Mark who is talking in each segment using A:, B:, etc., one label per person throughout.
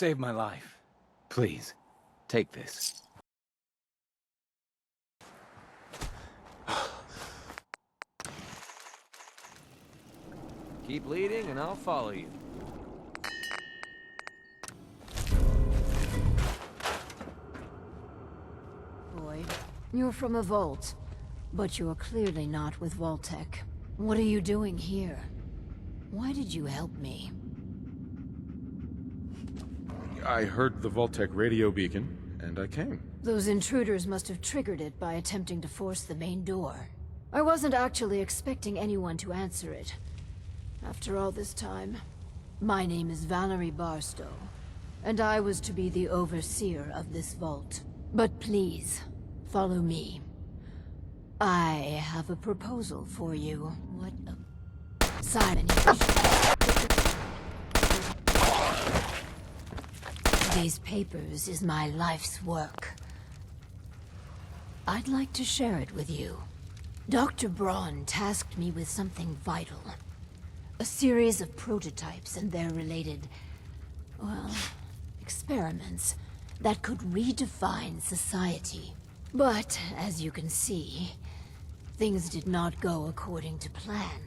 A: saved my life. Please, take this.
B: Keep leading and I'll follow you.
C: Boyd, you're from a vault, but you're clearly not with Vault-Tec. What are you doing here? Why did you help me?
D: I heard the Vault-Tec radio beacon, and I came.
C: Those intruders must have triggered it by attempting to force the main door. I wasn't actually expecting anyone to answer it. After all this time, my name is Valerie Barstow, and I was to be the overseer of this vault. But please, follow me. I have a proposal for you. What a... Simon. These papers is my life's work. I'd like to share it with you. Dr. Braun tasked me with something vital. A series of prototypes and their related, well, experiments that could redefine society. But, as you can see, things did not go according to plan.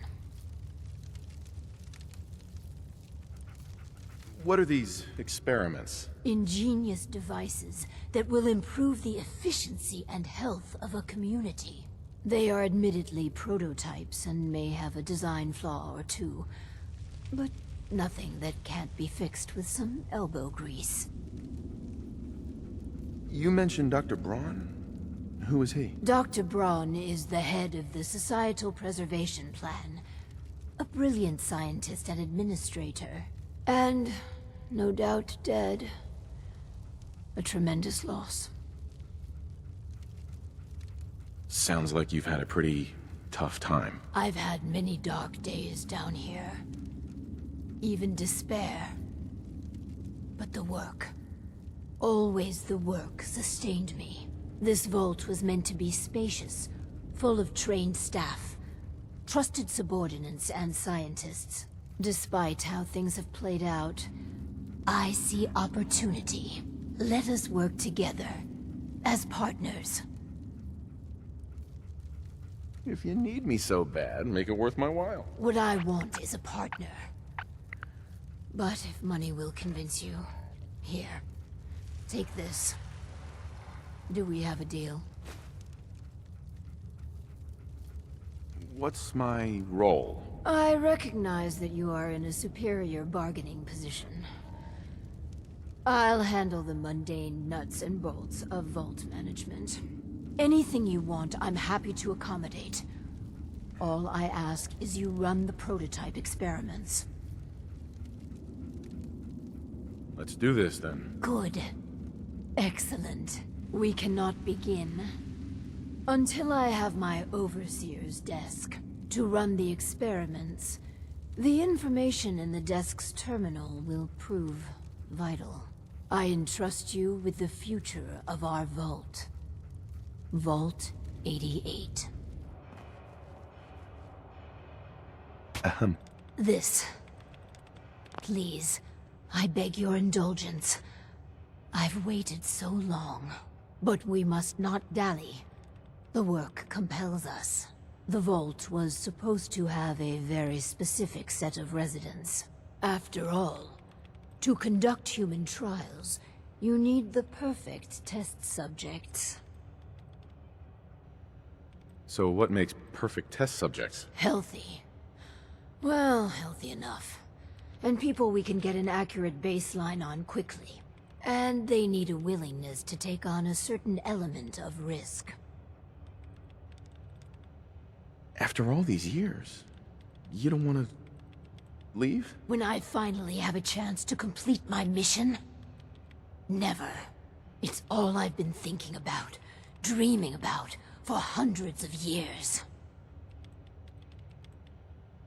D: What are these experiments?
C: Ingenious devices that will improve the efficiency and health of a community. They are admittedly prototypes and may have a design flaw or two, but nothing that can't be fixed with some elbow grease.
D: You mentioned Dr. Braun? Who is he?
C: Dr. Braun is the head of the Societal Preservation Plan. A brilliant scientist and administrator. And, no doubt, dead. A tremendous loss.
D: Sounds like you've had a pretty tough time.
C: I've had many dark days down here. Even despair. But the work, always the work, sustained me. This vault was meant to be spacious, full of trained staff, trusted subordinates and scientists. Despite how things have played out, I see opportunity. Let us work together, as partners.
D: If you need me so bad, make it worth my while.
C: What I want is a partner. But if money will convince you, here, take this. Do we have a deal?
D: What's my role?
C: I recognize that you are in a superior bargaining position. I'll handle the mundane nuts and bolts of vault management. Anything you want, I'm happy to accommodate. All I ask is you run the prototype experiments.
D: Let's do this, then.
C: Good. Excellent. We cannot begin until I have my overseer's desk. To run the experiments, the information in the desk's terminal will prove vital. I entrust you with the future of our vault. Vault 88. This. Please, I beg your indulgence. I've waited so long, but we must not dally. The work compels us. The vault was supposed to have a very specific set of residents. After all, to conduct human trials, you need the perfect test subjects.
D: So what makes perfect test subjects?
C: Healthy. Well, healthy enough. And people we can get an accurate baseline on quickly. And they need a willingness to take on a certain element of risk.
D: After all these years, you don't want to leave?
C: When I finally have a chance to complete my mission? Never. It's all I've been thinking about, dreaming about, for hundreds of years.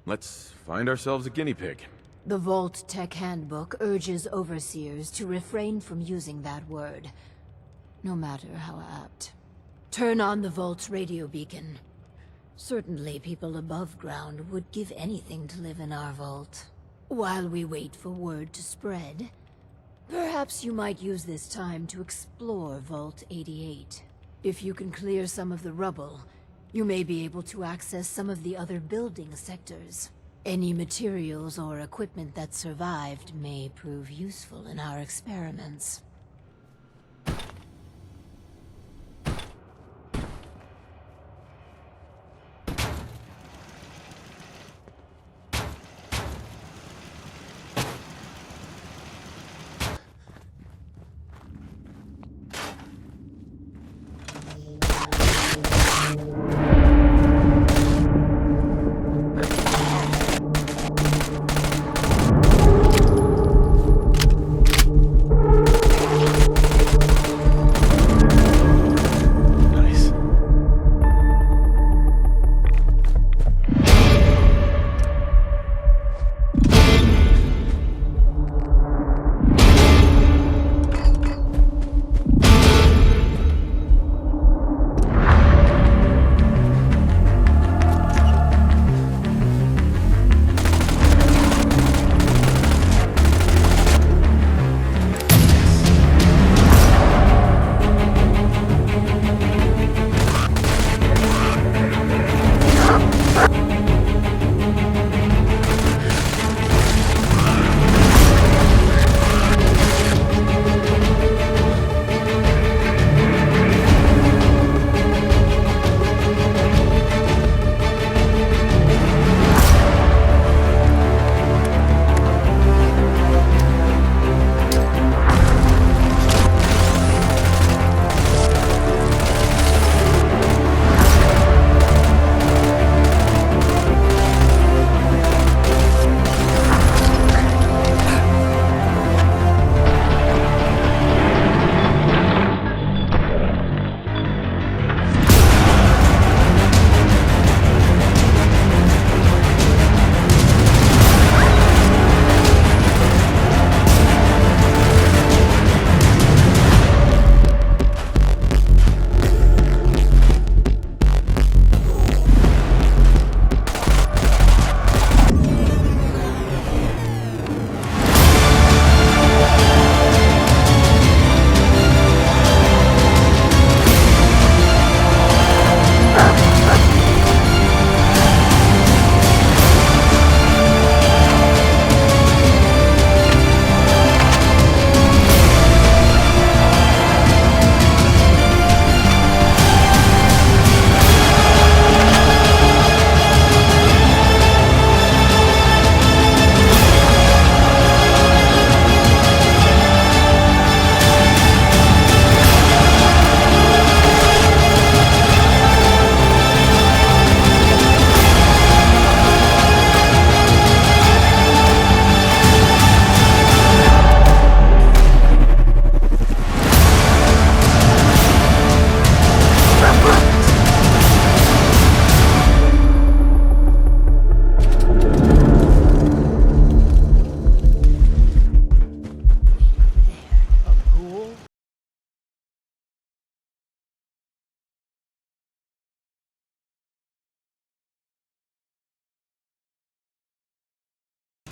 D: Let's find ourselves a guinea pig.
C: The Vault-Tec Handbook urges overseers to refrain from using that word, no matter how apt. Turn on the Vault's radio beacon. Certainly people above ground would give anything to live in our vault. While we wait for word to spread, Perhaps you might use this time to explore Vault 88. If you can clear some of the rubble, you may be able to access some of the other building sectors. Any materials or equipment that survived may prove useful in our experiments.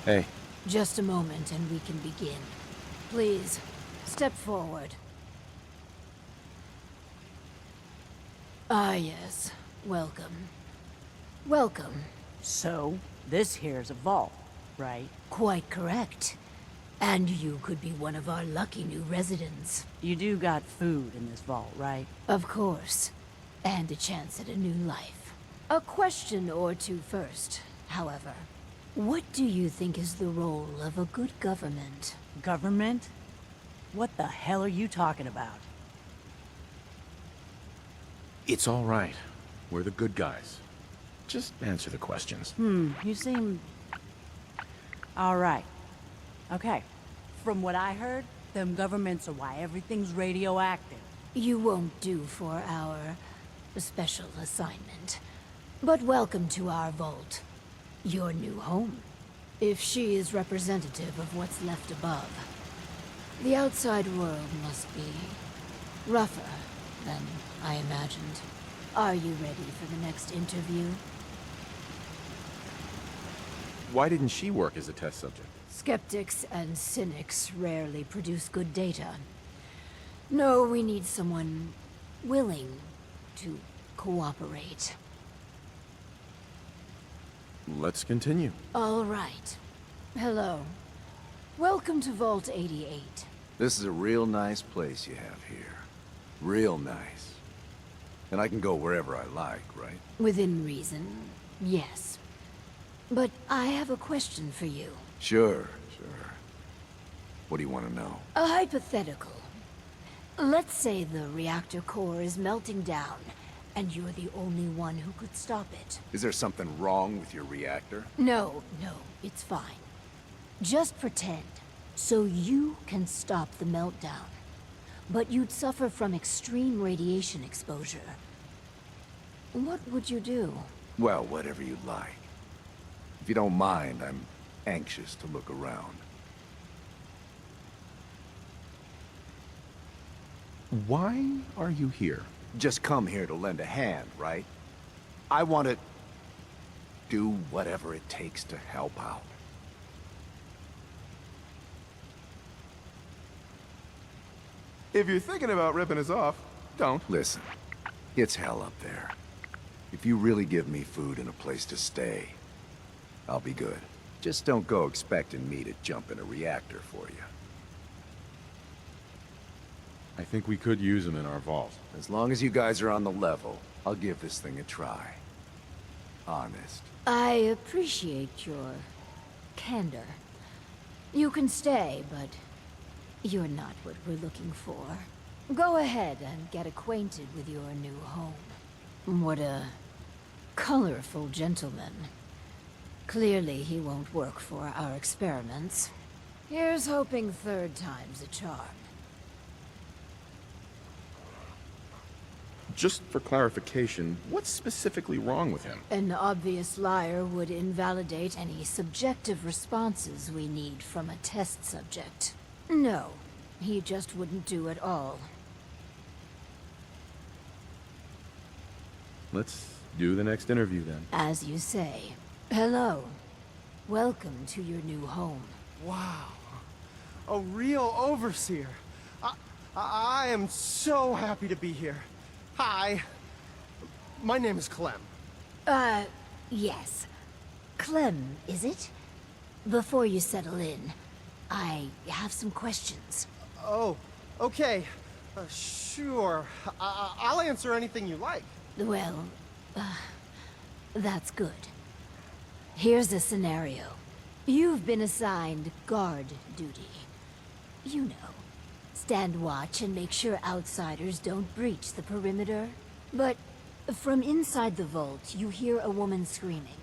D: Hey.
C: Just a moment and we can begin. Please, step forward. Ah, yes. Welcome. Welcome.
B: So, this here's a vault, right?
C: Quite correct. And you could be one of our lucky new residents.
B: You do got food in this vault, right?
C: Of course. And a chance at a new life. A question or two first, however. What do you think is the role of a good government?
B: Government? What the hell are you talking about?
D: It's all right. We're the good guys. Just answer the questions.
B: You seem... all right. Okay. From what I heard, them governments are why everything's radioactive.
C: You won't do for our special assignment. But welcome to our vault. Your new home. If she is representative of what's left above, the outside world must be rougher than I imagined. Are you ready for the next interview?
D: Why didn't she work as a test subject?
C: Skeptics and cynics rarely produce good data. No, we need someone willing to cooperate.
D: Let's continue.
C: All right. Hello. Welcome to Vault 88.
E: This is a real nice place you have here. Real nice. And I can go wherever I like, right?
C: Within reason, yes. But I have a question for you.
E: Sure, sure. What do you want to know?
C: A hypothetical. Let's say the reactor core is melting down, and you're the only one who could stop it.
E: Is there something wrong with your reactor?
C: No, it's fine. Just pretend, so you can stop the meltdown. But you'd suffer from extreme radiation exposure. What would you do?
E: Well, whatever you'd like. If you don't mind, I'm anxious to look around.
D: Why are you here?
E: Just come here to lend a hand, right? I want to do whatever it takes to help out.
D: If you're thinking about ripping us off, don't.
E: Listen, it's hell up there. If you really give me food and a place to stay, I'll be good. Just don't go expecting me to jump in a reactor for you.
D: I think we could use them in our vault.
E: As long as you guys are on the level, I'll give this thing a try. Honest.
C: I appreciate your candor. You can stay, but you're not what we're looking for. Go ahead and get acquainted with your new home. What a colorful gentleman. Clearly he won't work for our experiments. Here's hoping third time's a charm.
D: Just for clarification, what's specifically wrong with him?
C: An obvious liar would invalidate any subjective responses we need from a test subject. No, he just wouldn't do at all.
D: Let's do the next interview then.
C: As you say. Hello. Welcome to your new home.
F: Wow. A real overseer. I am so happy to be here. Hi. My name is Clem.
C: Yes. Clem, is it? Before you settle in, I have some questions.
F: Oh, okay. Sure. I'll answer anything you like.
C: Well, that's good. Here's a scenario. You've been assigned guard duty. You know, stand watch and make sure outsiders don't breach the perimeter. But from inside the vault, you hear a woman screaming.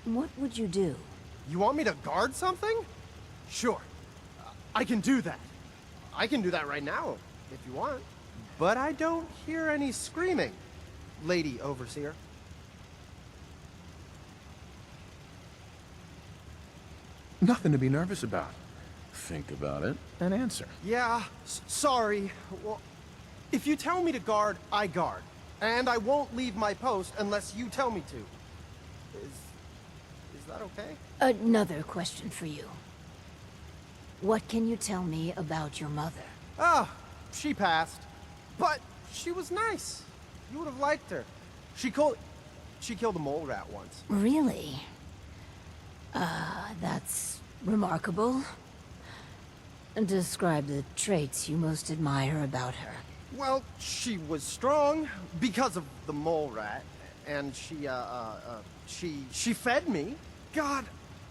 C: What would you do?
F: You want me to guard something? Sure. I can do that. I can do that right now, if you want. But I don't hear any screaming, Lady Overseer.
D: Nothing to be nervous about. Think about it and answer.
F: Yeah, sorry. Well, if you tell me to guard, I guard. And I won't leave my post unless you tell me to. Is that okay?
C: Another question for you. What can you tell me about your mother?
F: Ah, she passed. But she was nice. You would have liked her. She killed a mole rat once.
C: Really? That's remarkable. Describe the traits you most admire about her.
F: Well, she was strong because of the mole rat, and she fed me. God,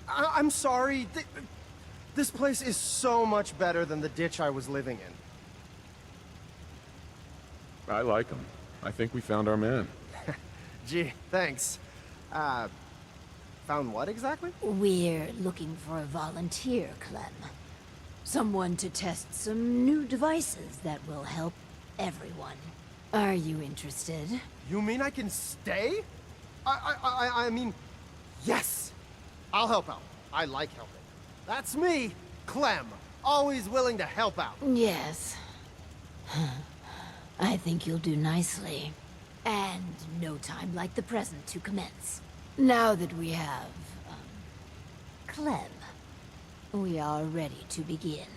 F: I'm sorry. This place is so much better than the ditch I was living in.
D: I like him. I think we found our man.
F: Gee, thanks. Found what exactly?
C: We're looking for a volunteer, Clem. Someone to test some new devices that will help everyone. Are you interested?
F: You mean I can stay? I mean, yes. I'll help out. I like helping. That's me, Clem. Always willing to help out.
C: Yes. I think you'll do nicely. And no time like the present to commence. Now that we have Clem, we are ready to begin.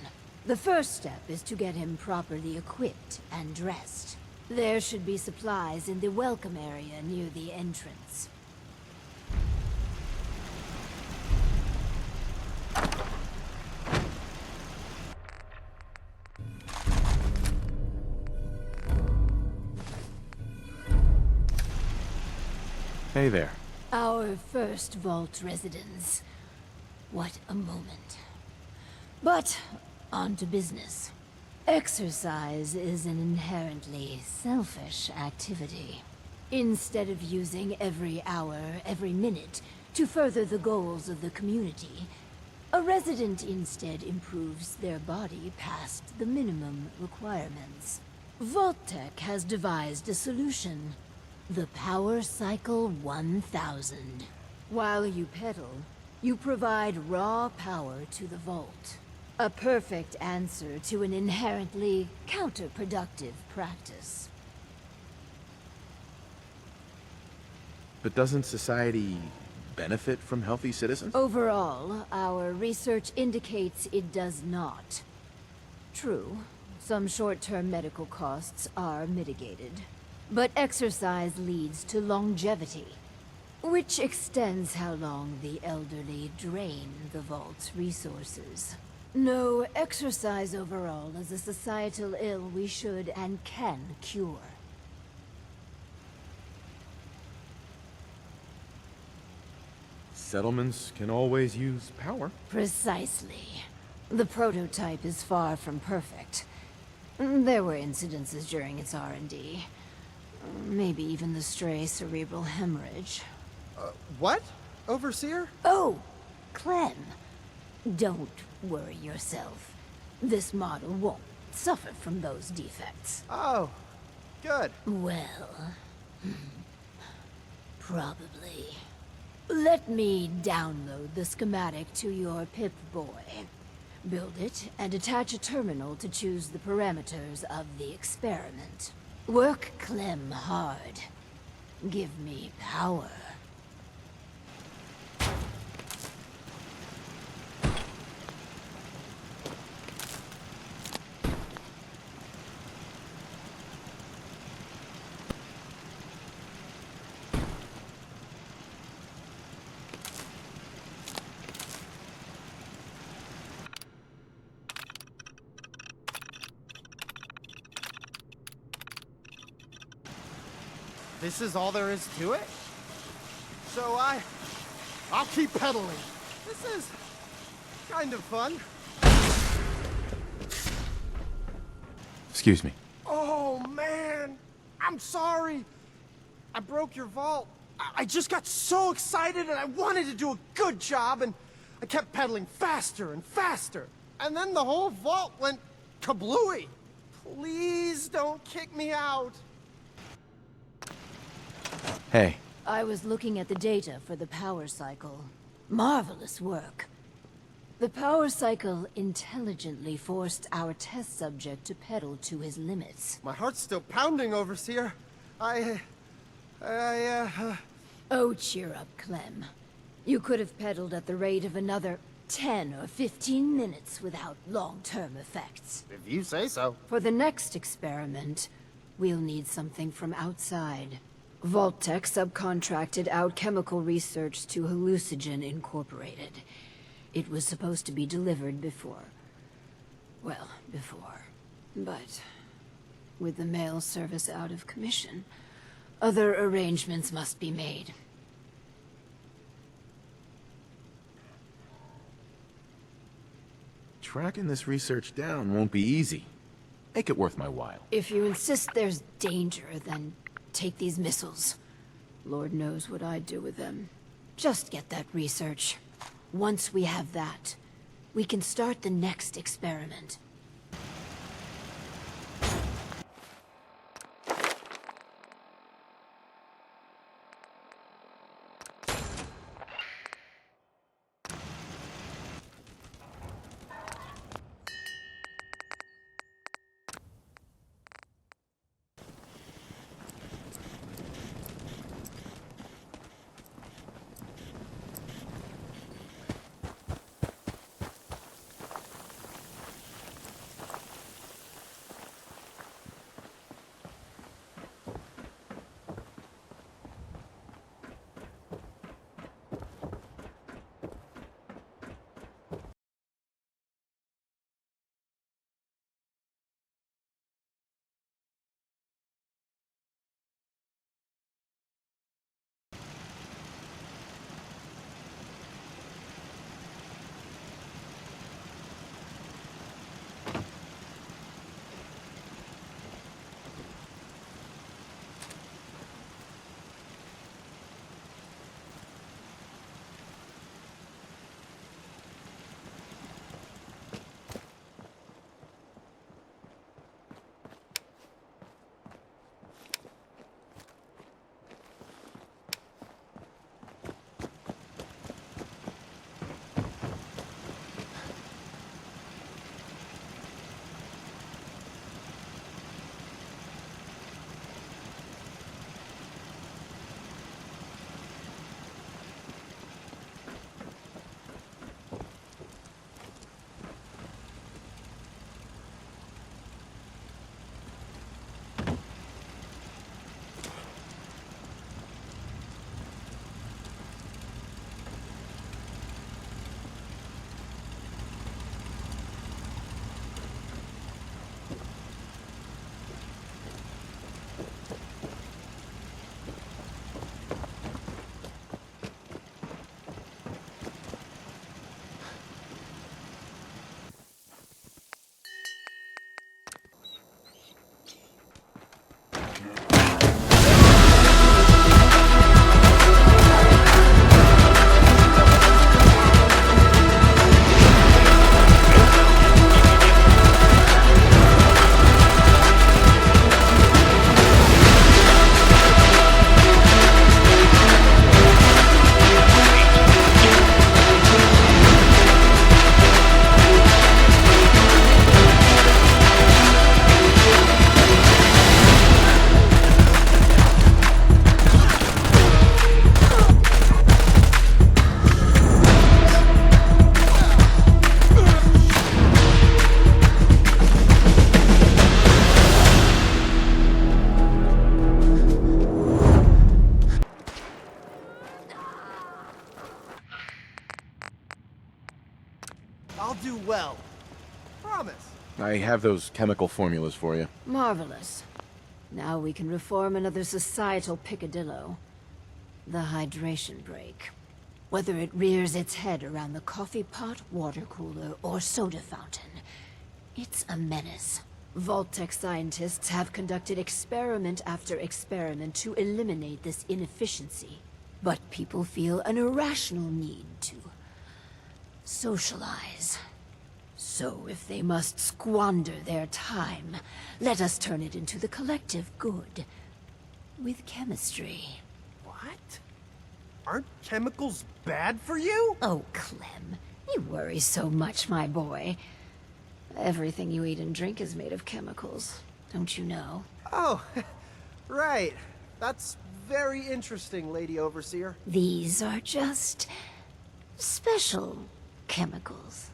C: The first step is to get him properly equipped and dressed. There should be supplies in the welcome area near the entrance.
D: Hey there.
C: Our first vault residence. What a moment. But, on to business. Exercise is an inherently selfish activity. Instead of using every hour, every minute, to further the goals of the community, a resident instead improves their body past the minimum requirements. Vault-Tec has devised a solution. The Power Cycle 1000. While you pedal, you provide raw power to the vault. A perfect answer to an inherently counterproductive practice.
D: But doesn't society benefit from healthy citizens?
C: Overall, our research indicates it does not. True, some short-term medical costs are mitigated. But exercise leads to longevity, which extends how long the elderly drain the vault's resources. No, exercise overall is a societal ill we should and can cure.
D: Settlements can always use power.
C: Precisely. The prototype is far from perfect. There were incidences during its R&D. Maybe even the stray cerebral hemorrhage.
F: What? Overseer?
C: Oh, Clem. Don't worry yourself. This model won't suffer from those defects.
F: Oh, good.
C: Well, probably. Let me download the schematic to your Pip-Boy. Build it and attach a terminal to choose the parameters of the experiment. Work Clem hard. Give me power.
F: This is all there is to it? So I'll keep pedaling. This is kind of fun.
D: Excuse me.
F: Oh, man. I'm sorry. I broke your vault. I just got so excited and I wanted to do a good job and I kept pedaling faster and faster. And then the whole vault went kablooey. Please don't kick me out.
D: Hey.
C: I was looking at the data for the power cycle. Marvelous work. The power cycle intelligently forced our test subject to pedal to his limits.
F: My heart's still pounding, Overseer.
C: Oh, cheer up, Clem. You could have pedaled at the rate of another 10 or 15 minutes without long-term effects.
F: If you say so.
C: For the next experiment, we'll need something from outside. Vault-Tec subcontracted out chemical research to Hallucigen Incorporated. It was supposed to be delivered before. Well, before. But with the mail service out of commission, other arrangements must be made.
D: Tracking this research down won't be easy. Make it worth my while.
C: If you insist there's danger, then take these missiles. Lord knows what I'd do with them. Just get that research. Once we have that, we can start the next experiment.
F: I'll do well. Promise.
D: I have those chemical formulas for you.
C: Marvelous. Now we can reform another societal picadillo. The hydration break. Whether it rears its head around the coffee pot, water cooler, or soda fountain, it's a menace. Vault-Tec scientists have conducted experiment after experiment to eliminate this inefficiency. But people feel an irrational need to socialize. So if they must squander their time, let us turn it into the collective good. With chemistry.
F: What? Aren't chemicals bad for you?
C: Oh, Clem, you worry so much, my boy. Everything you eat and drink is made of chemicals, don't you know?
F: Oh, right. That's very interesting, Lady Overseer.
C: These are just special chemicals.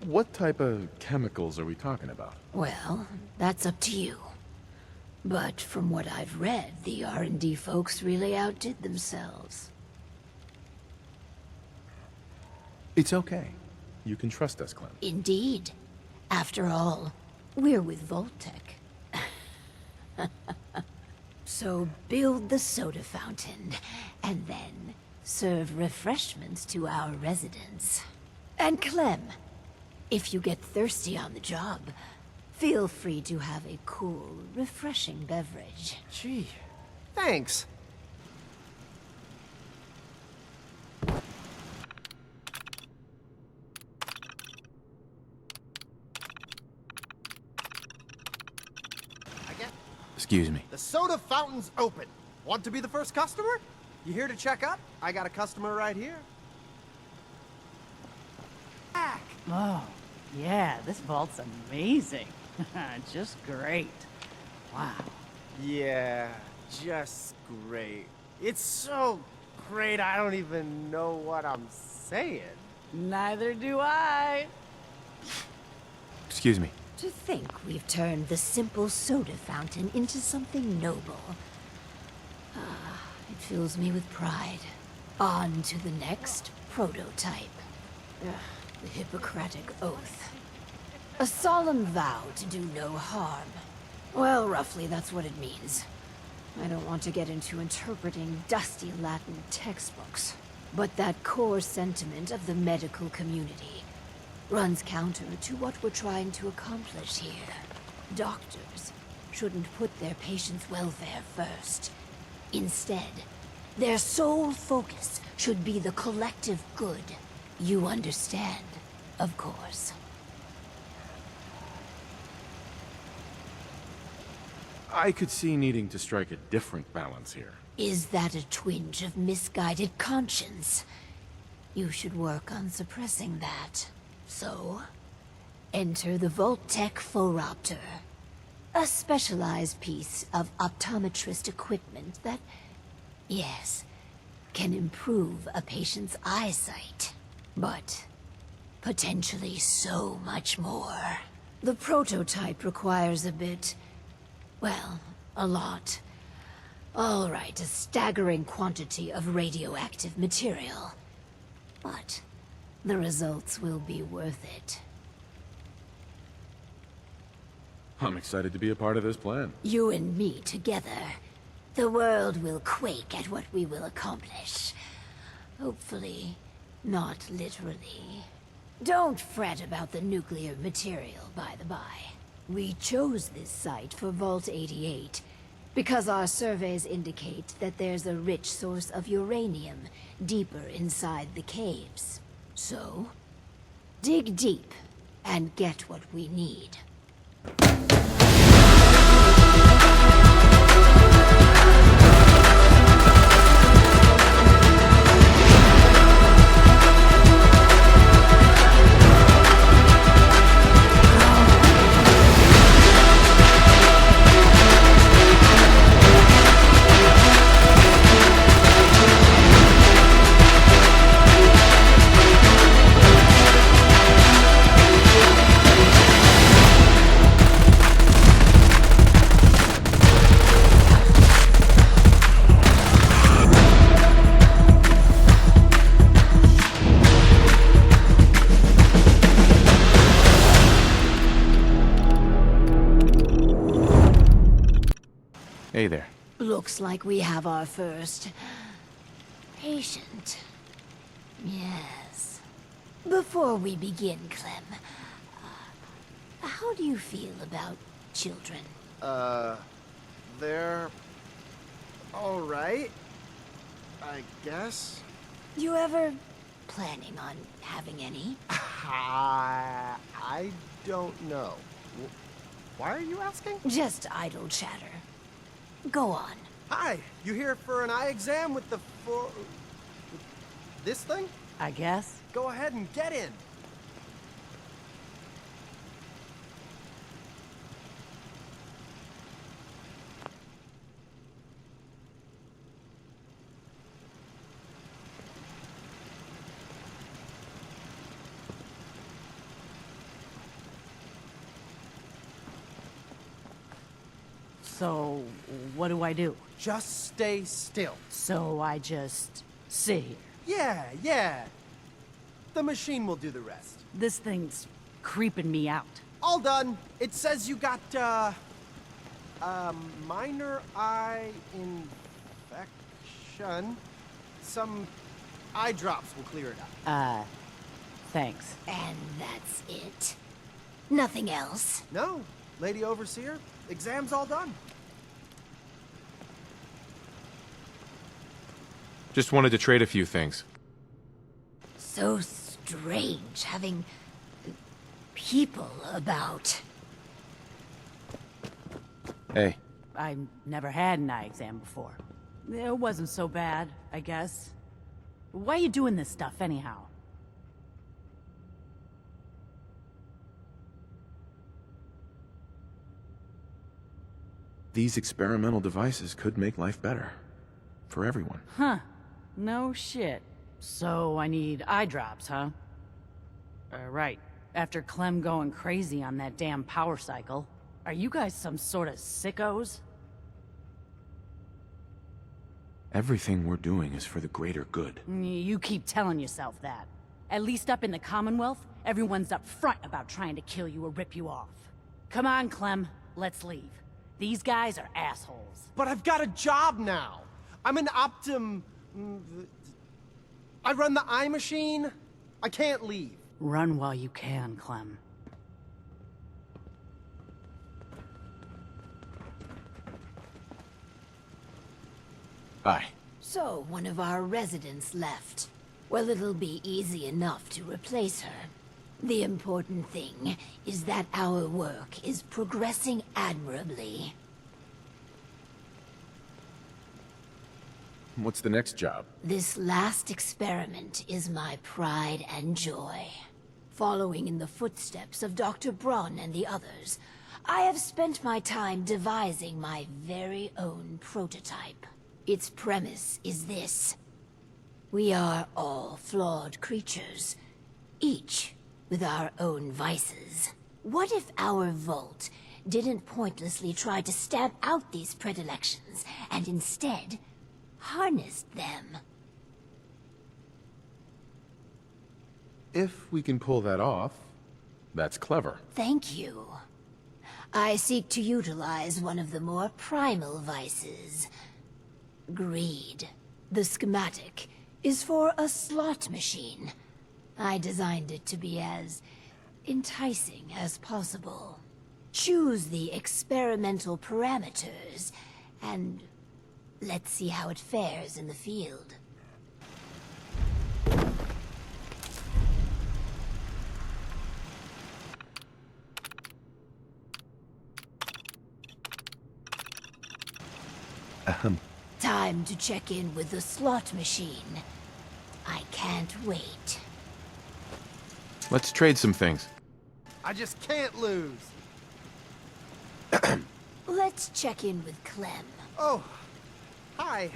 D: What type of chemicals are we talking about?
C: Well, that's up to you. But from what I've read, the R&D folks really outdid themselves.
D: It's okay. You can trust us, Clem.
C: Indeed. After all, we're with Vault-Tec. So build the soda fountain, and then serve refreshments to our residents. And Clem, if you get thirsty on the job, feel free to have a cool, refreshing beverage.
F: Gee, thanks.
D: Excuse me.
F: The soda fountain's open. Want to be the first customer? You here to check up? I got a customer right here. Back.
B: Oh, yeah, this vault's amazing. Just great. Wow.
F: Yeah, just great. It's so great I don't even know what I'm saying.
B: Neither do I.
D: Excuse me.
C: To think we've turned the simple soda fountain into something noble. It fills me with pride. On to the next prototype. The Hippocratic Oath. A solemn vow to do no harm. Well, roughly that's what it means. I don't want to get into interpreting dusty Latin textbooks, but that core sentiment of the medical community runs counter to what we're trying to accomplish here. Doctors shouldn't put their patients' welfare first. Instead, their sole focus should be the collective good. You understand, of course.
D: I could see needing to strike a different balance here.
C: Is that a twinge of misguided conscience? You should work on suppressing that. So, enter the Vault-Tec Phoropter. A specialized piece of optometrist equipment that, yes, can improve a patient's eyesight. But potentially so much more. The prototype requires a bit, well, a lot. All right, a staggering quantity of radioactive material. But the results will be worth it.
D: I'm excited to be a part of this plan.
C: You and me together. The world will quake at what we will accomplish. Hopefully, not literally. Don't fret about the nuclear material, by the by. We chose this site for Vault 88 because our surveys indicate that there's a rich source of uranium deeper inside the caves. So, dig deep and get what we need. Looks like we have our first patient. Yes. Before we begin, Clem, how do you feel about children?
F: They're all right, I guess.
C: You ever planning on having any?
F: I don't know. Why are you asking?
C: Just idle chatter. Go on.
F: Hi, you here for an eye exam with the this thing?
B: I guess.
F: Go ahead and get in.
B: So, what do I do?
F: Just stay still.
B: So I just sit here.
F: Yeah. The machine will do the rest.
B: This thing's creeping me out.
F: All done. It says you got, minor eye infection. Some eye drops will clear it up.
B: Thanks.
C: And that's it? Nothing else?
F: No, Lady Overseer, exam's all done.
G: Just wanted to trade a few things.
C: So strange having people about.
D: Hey,
B: I never had an eye exam before. It wasn't so bad, I guess. Why are you doing this stuff anyhow?
D: these experimental devices could make life better. For everyone.
B: Huh. No shit. So I need eye drops, huh? Right. After Clem going crazy on that damn power cycle. Are you guys some sort of sickos?
D: Everything we're doing is for the greater good.
B: You keep telling yourself that. At least up in the Commonwealth, everyone's up front about trying to kill you or rip you off. Come on, Clem. Let's leave. These guys are assholes.
F: But I've got a job now. I'm an I run the eye machine. I can't leave.
B: Run while you can, Clem.
D: Bye.
C: So, one of our residents left. Well, it'll be easy enough to replace her. The important thing is that our work is progressing admirably.
D: What's the next job?
C: This last experiment is my pride and joy. Following in the footsteps of Dr. Braun and the others, I have spent my time devising my very own prototype. Its premise is this. We are all flawed creatures, each with our own vices. What if our Vault didn't pointlessly try to stamp out these predilections, and instead harnessed them?
D: If we can pull that off, that's clever.
C: Thank you. I seek to utilize one of the more primal vices. Greed. The schematic is for a slot machine. I designed it to be as enticing as possible. Choose the experimental parameters, and let's see how it fares in the field. Time to check in with the slot machine. I can't wait.
G: Let's trade some things.
F: I just can't lose.
C: Let's check in with Clem.
F: Oh, hi.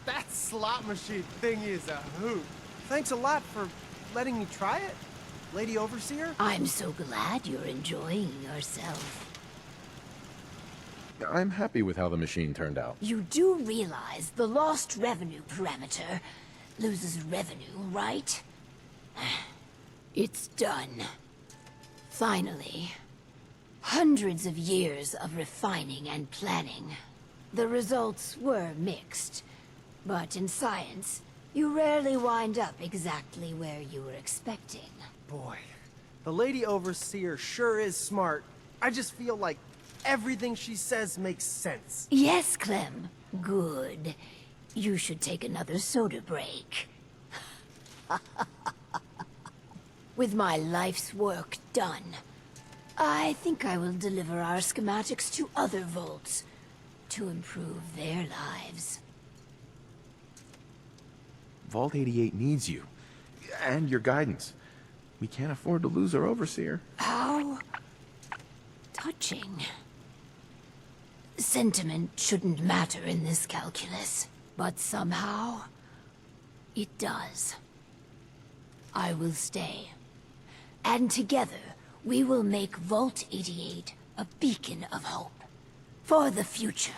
F: That slot machine thing is a hoot. Thanks a lot for letting me try it, Lady Overseer.
C: I'm so glad you're enjoying yourself.
D: I'm happy with how the machine turned out.
C: You do realize the lost revenue parameter loses revenue, right? It's done. Finally. Hundreds of years of refining and planning. The results were mixed. But in science, you rarely wind up exactly where you were expecting.
F: Boy, the Lady Overseer sure is smart. I just feel like everything she says makes sense.
C: Yes, Clem. Good. You should take another soda break. With my life's work done, I think I will deliver our schematics to other vaults to improve their lives.
D: Vault 88 needs you. And your guidance. We can't afford to lose our overseer.
C: How touching. Sentiment shouldn't matter in this calculus, but somehow it does. I will stay. And together, we will make Vault 88 a beacon of hope for the future.